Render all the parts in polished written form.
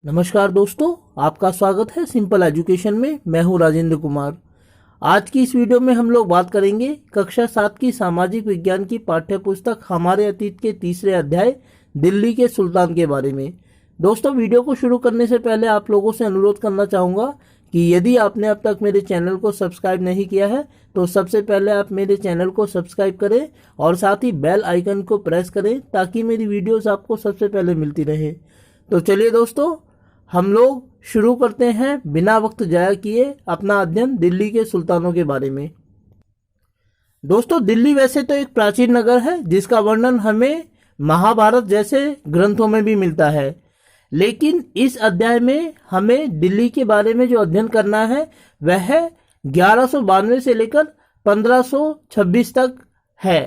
नमस्कार दोस्तों, आपका स्वागत है सिंपल एजुकेशन में। मैं हूं राजेंद्र कुमार। आज की इस वीडियो में हम लोग बात करेंगे कक्षा 7 की सामाजिक विज्ञान की पाठ्य पुस्तक हमारे अतीत के तीसरे अध्याय दिल्ली के सुल्तान के बारे में। दोस्तों, वीडियो को शुरू करने से पहले आप लोगों से अनुरोध करना चाहूँगा कि यदि आपने अब तक मेरे चैनल को सब्सक्राइब नहीं किया है तो सबसे पहले आप मेरे चैनल को सब्सक्राइब करें और साथ ही बेल आइकन को प्रेस करें ताकि मेरी वीडियोस आपको सबसे पहले मिलती रहे। तो चलिए दोस्तों, हम लोग शुरू करते हैं बिना वक्त जाया किए अपना अध्ययन दिल्ली के सुल्तानों के बारे में। दोस्तों, दिल्ली वैसे तो एक प्राचीन नगर है जिसका वर्णन हमें महाभारत जैसे ग्रंथों में भी मिलता है, लेकिन इस अध्याय में हमें दिल्ली के बारे में जो अध्ययन करना है वह 1192 से लेकर 1526 तक है।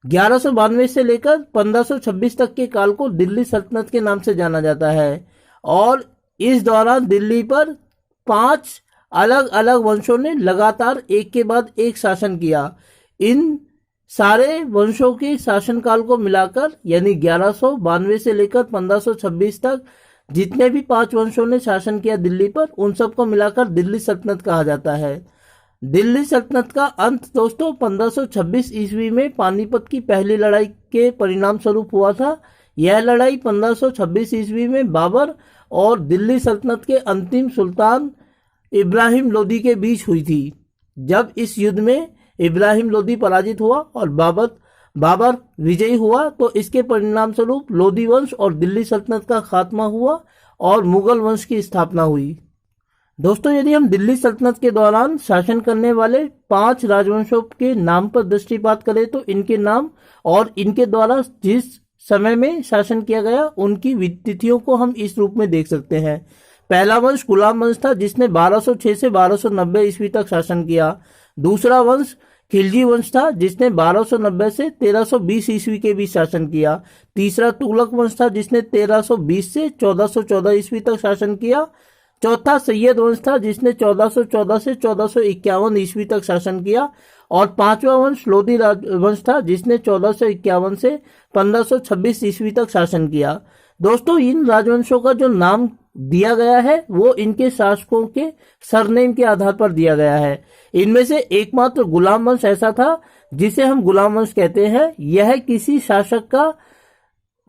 1192 से लेकर 1526 तक के काल को दिल्ली सल्तनत के नाम से जाना जाता है और इस दौरान दिल्ली पर 5 अलग अलग वंशों ने लगातार एक के बाद एक शासन किया। इन सारे वंशों के शासनकाल को मिलाकर यानी 1192 से लेकर 1526 तक जितने भी 5 वंशों ने शासन किया दिल्ली पर, उन सबको मिलाकर दिल्ली सल्तनत कहा जाता है। दिल्ली सल्तनत का अंत दोस्तों 1526 ईस्वी में पानीपत की पहली लड़ाई के परिणाम स्वरूप हुआ था। यह लड़ाई 1526 ईस्वी में बाबर और दिल्ली सल्तनत के अंतिम सुल्तान इब्राहिम लोदी के बीच हुई थी। जब इस युद्ध में इब्राहिम लोदी पराजित हुआ और बाबर विजयी हुआ तो इसके परिणाम स्वरूप लोदी वंश और दिल्ली सल्तनत का खात्मा हुआ और मुगल वंश की स्थापना हुई। दोस्तों, यदि हम दिल्ली सल्तनत के दौरान शासन करने वाले 5 राजवंशों के नाम पर दृष्टिपात करें तो इनके नाम और इनके द्वारा जिस समय में शासन किया गया उनकी तिथियों को हम इस रूप में देख सकते हैं। पहला वंश गुलाम वंश था जिसने 1206 से 1290 ईस्वी तक शासन किया। दूसरा वंश खिलजी वंश था जिसने 1290 से 1320 ईस्वी के बीच शासन किया। तीसरा तुगलक वंश था जिसने 1320 से 1414 ईस्वी तक शासन किया। चौथा सैयद वंश था जिसने 1414 से 1451 ईस्वी तक शासन किया और 5वां वंश लोधी वंश था जिसने 1451 से 1526 ईस्वी तक शासन किया। दोस्तों, इन राजवंशों का जो नाम दिया गया है वो इनके शासकों के सरनेम के आधार पर दिया गया है। इनमें से एकमात्र गुलाम वंश ऐसा था जिसे हम गुलाम वंश कहते हैं। यह किसी शासक का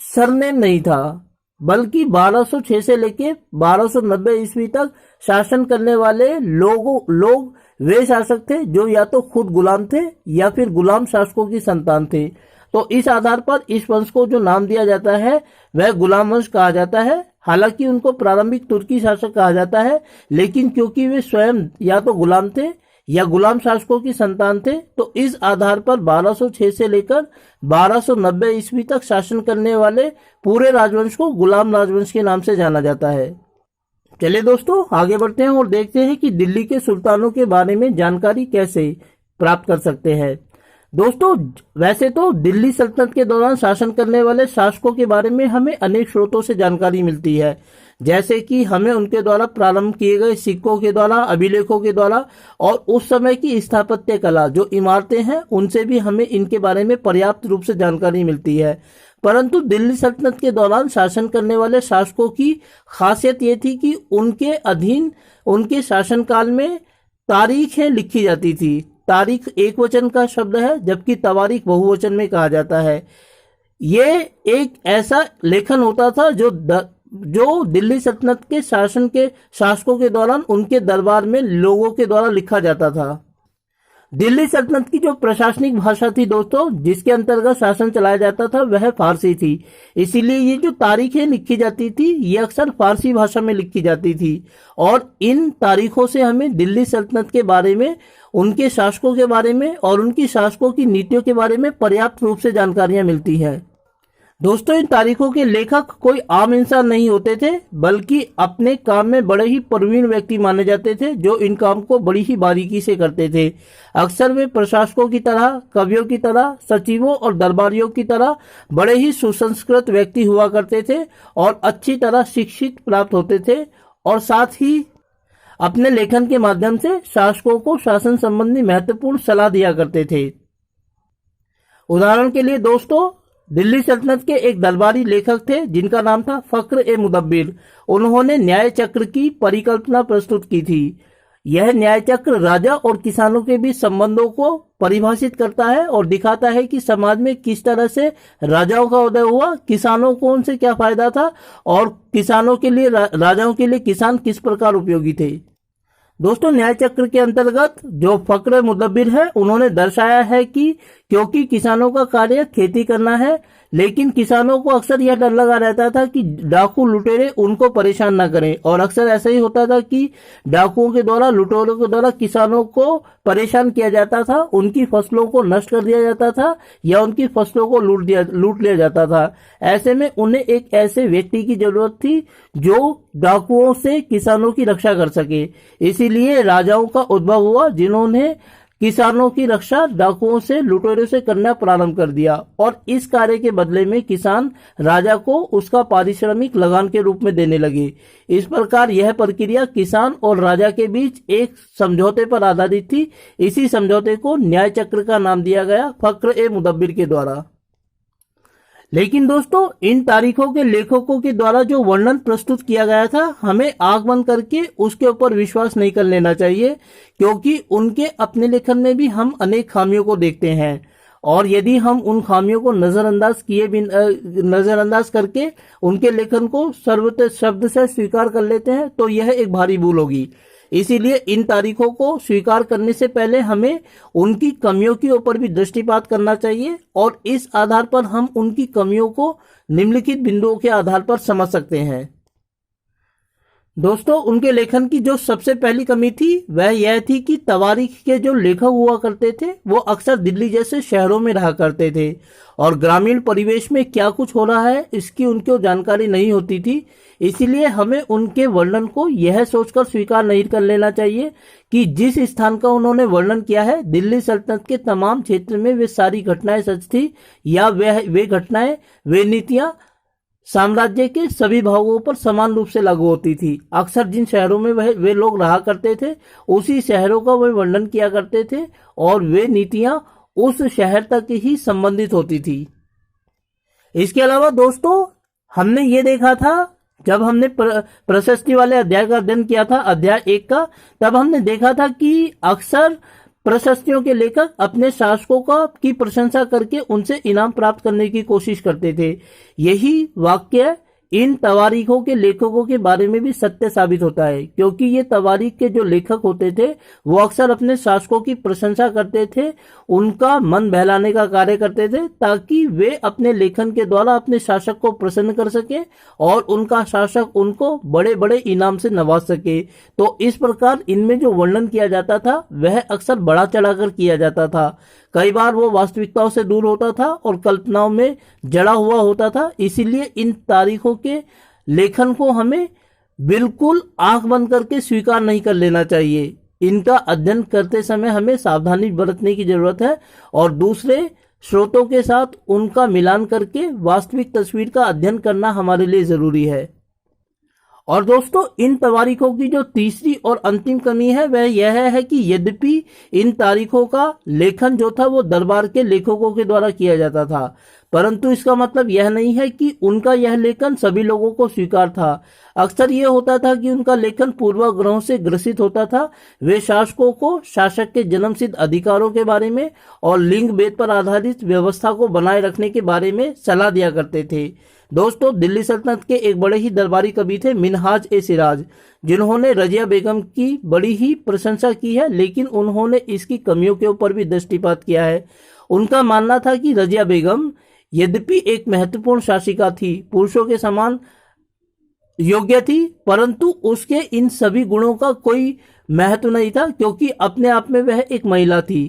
सरनेम नहीं था बल्कि 1206 से लेकर 1290 ईस्वी तक शासन करने वाले लोग वे शासक थे जो या तो खुद गुलाम थे या फिर गुलाम शासकों की संतान थे। तो इस आधार पर इस वंश को जो नाम दिया जाता है वह गुलाम वंश कहा जाता है। हालांकि उनको प्रारंभिक तुर्की शासक कहा जाता है, लेकिन क्योंकि वे स्वयं या तो गुलाम थे या गुलाम शासकों की संतान थे तो इस आधार पर 1206 से लेकर 1290 ईस्वी तक शासन करने वाले पूरे राजवंश को गुलाम राजवंश के नाम से जाना जाता है। चलिए दोस्तों, आगे बढ़ते हैं और देखते हैं कि दिल्ली के सुल्तानों के बारे में जानकारी कैसे प्राप्त कर सकते हैं। दोस्तों, वैसे तो दिल्ली सल्तनत के दौरान शासन करने वाले शासकों के बारे में हमें अनेक स्रोतों से जानकारी मिलती है, जैसे कि हमें उनके द्वारा प्रारंभ किए गए सिक्कों के द्वारा, अभिलेखों के द्वारा और उस समय की स्थापत्य कला जो इमारतें हैं उनसे भी हमें इनके बारे में पर्याप्त रूप से जानकारी मिलती है। परंतु दिल्ली सल्तनत के दौरान शासन करने वाले शासकों की खासियत ये थी कि उनके अधीन उनके शासनकाल में तारीखें लिखी जाती थी। तारीख एक वचन का शब्द है जबकि तवारीख बहुवचन में कहा जाता है। ये एक ऐसा लेखन होता था जो दिल्ली सल्तनत के शासकों के दौरान उनके दरबार में लोगों के द्वारा लिखा जाता था। दिल्ली सल्तनत की जो प्रशासनिक भाषा थी दोस्तों जिसके अंतर्गत शासन चलाया जाता था वह फारसी थी। इसीलिए ये जो तारीखें लिखी जाती थी ये अक्सर फारसी भाषा में लिखी जाती थी और इन तारीखों से हमें दिल्ली सल्तनत के बारे में, उनके शासकों के बारे में और उनकी शासकों की नीतियों के बारे में पर्याप्त रूप से जानकारियां मिलती हैं। दोस्तों, इन तारीखों के लेखक कोई आम इंसान नहीं होते थे बल्कि अपने काम में बड़े ही प्रवीण व्यक्ति माने जाते थे जो इन काम को बड़ी ही बारीकी से करते थे। अक्सर वे प्रशासकों की तरह, कवियों की तरह, सचिवों और दरबारियों की तरह बड़े ही सुसंस्कृत व्यक्ति हुआ करते थे और अच्छी तरह शिक्षित प्राप्त होते थे और साथ ही अपने लेखन के माध्यम से शासकों को शासन संबंधी महत्वपूर्ण सलाह दिया करते थे। उदाहरण के लिए दोस्तों, दिल्ली सल्तनत के एक दरबारी लेखक थे जिनका नाम था फक्र-ए-मुदब्बिर। उन्होंने न्याय चक्र की परिकल्पना प्रस्तुत की थी। यह न्याय चक्र राजा और किसानों के बीच संबंधों को परिभाषित करता है और दिखाता है कि समाज में किस तरह से राजाओं का उदय हुआ, किसानों को उनसे क्या फायदा था और किसानों के लिए राजाओं के लिए किसान किस प्रकार उपयोगी थे। दोस्तों, न्याय चक्र के अंतर्गत जो फक्र-ए-मुदब्बिर है उन्होंने दर्शाया है कि क्योंकि किसानों का कार्य खेती करना है, लेकिन किसानों को अक्सर यह डर लगा रहता था कि डाकू लुटेरे उनको परेशान ना करें, और अक्सर ऐसा ही होता था कि डाकुओं के द्वारा, लुटेरों के द्वारा किसानों को परेशान किया जाता था, उनकी फसलों को नष्ट कर दिया जाता था या उनकी फसलों को लूट लिया जाता था। ऐसे में उन्हें एक ऐसे व्यक्ति की जरूरत थी जो डाकुओं से किसानों की रक्षा कर सके। इसीलिए राजाओं का उद्भव हुआ जिन्होंने किसानों की रक्षा डाकुओं से, लुटेरों से करना प्रारंभ कर दिया, और इस कार्य के बदले में किसान राजा को उसका पारिश्रमिक लगान के रूप में देने लगे। इस प्रकार यह प्रक्रिया किसान और राजा के बीच एक समझौते पर आधारित थी। इसी समझौते को न्याय चक्र का नाम दिया गया फक्र-ए-मुदब्बिर के द्वारा। लेकिन दोस्तों, इन तारीखों के लेखकों के द्वारा जो वर्णन प्रस्तुत किया गया था, हमें आंख बंद करके उसके ऊपर विश्वास नहीं कर लेना चाहिए, क्योंकि उनके अपने लेखन में भी हम अनेक खामियों को देखते हैं, और यदि हम उन खामियों को नजरअंदाज करके उनके लेखन को सर्वत्र शब्द से स्वीकार कर लेते हैं तो यह एक भारी भूल होगी। इसीलिए इन तारीखों को स्वीकार करने से पहले हमें उनकी कमियों के ऊपर भी दृष्टिपात करना चाहिए, और इस आधार पर हम उनकी कमियों को निम्नलिखित बिंदुओं के आधार पर समझ सकते हैं। दोस्तों, उनके लेखन की जो सबसे पहली कमी थी वह यह थी कि तवारीख के जो लेखक हुआ करते थे वो अक्सर दिल्ली जैसे शहरों में रहा करते थे, और ग्रामीण परिवेश में क्या कुछ हो रहा है इसकी उनको जानकारी नहीं होती थी। इसीलिए हमें उनके वर्णन को यह सोचकर स्वीकार नहीं कर लेना चाहिए कि जिस स्थान का उन्होंने वर्णन किया है दिल्ली सल्तनत के तमाम क्षेत्र में वे सारी घटनाएं सच थी, या वे घटनाएं, वे नीतियां साम्राज्य के सभी भागों पर समान रूप से लागू होती थी। अक्सर जिन शहरों में वे लोग रहा करते थे उसी शहरों का वे वर्णन किया करते थे, और वे नीतियां उस शहर तक ही संबंधित होती थी। इसके अलावा दोस्तों, हमने ये देखा था जब हमने प्रशस्ति वाले अध्याय का अध्ययन किया था, अध्याय 1 का, तब हमने देखा था कि अक्सर प्रशस्तियों के लेखक अपने शासकों की प्रशंसा करके उनसे इनाम प्राप्त करने की कोशिश करते थे। यही वाक्य इन तवारीखों के लेखकों के बारे में भी सत्य साबित होता है, क्योंकि ये तवारीख के जो लेखक होते थे वो अक्सर अपने शासकों की प्रशंसा करते थे, उनका मन बहलाने का कार्य करते थे, ताकि वे अपने लेखन के द्वारा अपने शासक को प्रसन्न कर सके और उनका शासक उनको बड़े बड़े इनाम से नवाज सके। तो इस प्रकार इनमें जो वर्णन किया जाता था वह अक्सर बढ़ा चढ़ाकर किया जाता था। कई बार वो वास्तविकताओं से दूर होता था और कल्पनाओं में जड़ा हुआ होता था। इसीलिए इन तारीखों के लेखन को हमें बिल्कुल आंख बंद करके स्वीकार नहीं कर लेना चाहिए। इनका अध्ययन करते समय हमें सावधानी बरतने की जरूरत है, और दूसरे स्रोतों के साथ उनका मिलान करके वास्तविक तस्वीर का अध्ययन करना हमारे लिए जरूरी है। और दोस्तों, इन तवारीखों की जो तीसरी और अंतिम कमी है वह यह है कि यद्यपि इन तारीखों का लेखन जो था वो दरबार के लेखकों के द्वारा किया जाता था, परंतु इसका मतलब यह नहीं है कि उनका यह लेखन सभी लोगों को स्वीकार था। अक्सर यह होता था कि उनका लेखन पूर्वाग्रहों से ग्रसित होता था। वे शासकों को शासक के जन्मसिद्ध अधिकारों के बारे में और लिंग भेद पर आधारित व्यवस्था को बनाए रखने के बारे में सलाह दिया करते थे। दोस्तों, दिल्ली सल्तनत के एक बड़े ही दरबारी कवि थे मिन्हाज-ए-सिराज, जिन्होंने रजिया बेगम की बड़ी ही प्रशंसा की है, लेकिन उन्होंने इसकी कमियों के ऊपर भी दृष्टिपात किया है। उनका मानना था कि रजिया बेगम यद्यपि एक महत्वपूर्ण शासिका थी, पुरुषों के समान योग्य थी, परंतु उसके इन सभी गुणों का कोई महत्व नहीं था, क्योंकि अपने आप में वह एक महिला थी।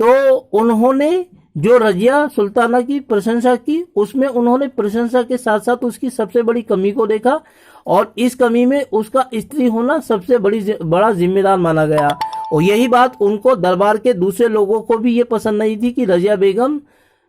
तो उन्होंने जो रजिया सुल्ताना की प्रशंसा की, उसमें उन्होंने प्रशंसा के साथ साथ उसकी सबसे बड़ी कमी को देखा, और इस कमी में उसका स्त्री होना सबसे बड़ा जिम्मेदार माना गया। और यही बात उनको दरबार के दूसरे लोगों को भी ये पसंद नहीं थी कि रजिया बेगम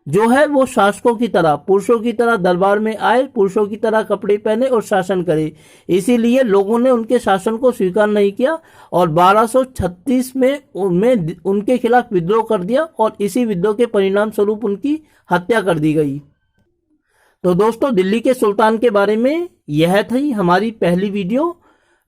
जो है वो शासकों की तरह, पुरुषों की तरह दरबार में आए, पुरुषों की तरह कपड़े पहने और शासन करे। इसीलिए लोगों ने उनके शासन को स्वीकार नहीं किया और 1236 में उनके खिलाफ विद्रोह कर दिया, और इसी विद्रोह के परिणाम स्वरूप उनकी हत्या कर दी गई। तो दोस्तों, दिल्ली के सुल्तान के बारे में यह थी हमारी पहली वीडियो।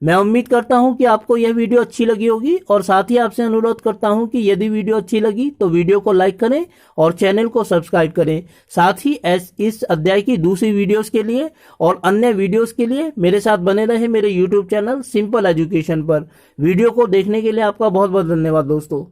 मैं उम्मीद करता हूं कि आपको यह वीडियो अच्छी लगी होगी और साथ ही आपसे अनुरोध करता हूं कि यदि वीडियो अच्छी लगी तो वीडियो को लाइक करें और चैनल को सब्सक्राइब करें। साथ ही इस अध्याय की दूसरी वीडियोस के लिए और अन्य वीडियोस के लिए मेरे साथ बने रहे मेरे यूट्यूब चैनल सिंपल एजुकेशन पर। वीडियो को देखने के लिए आपका बहुत बहुत धन्यवाद दोस्तों।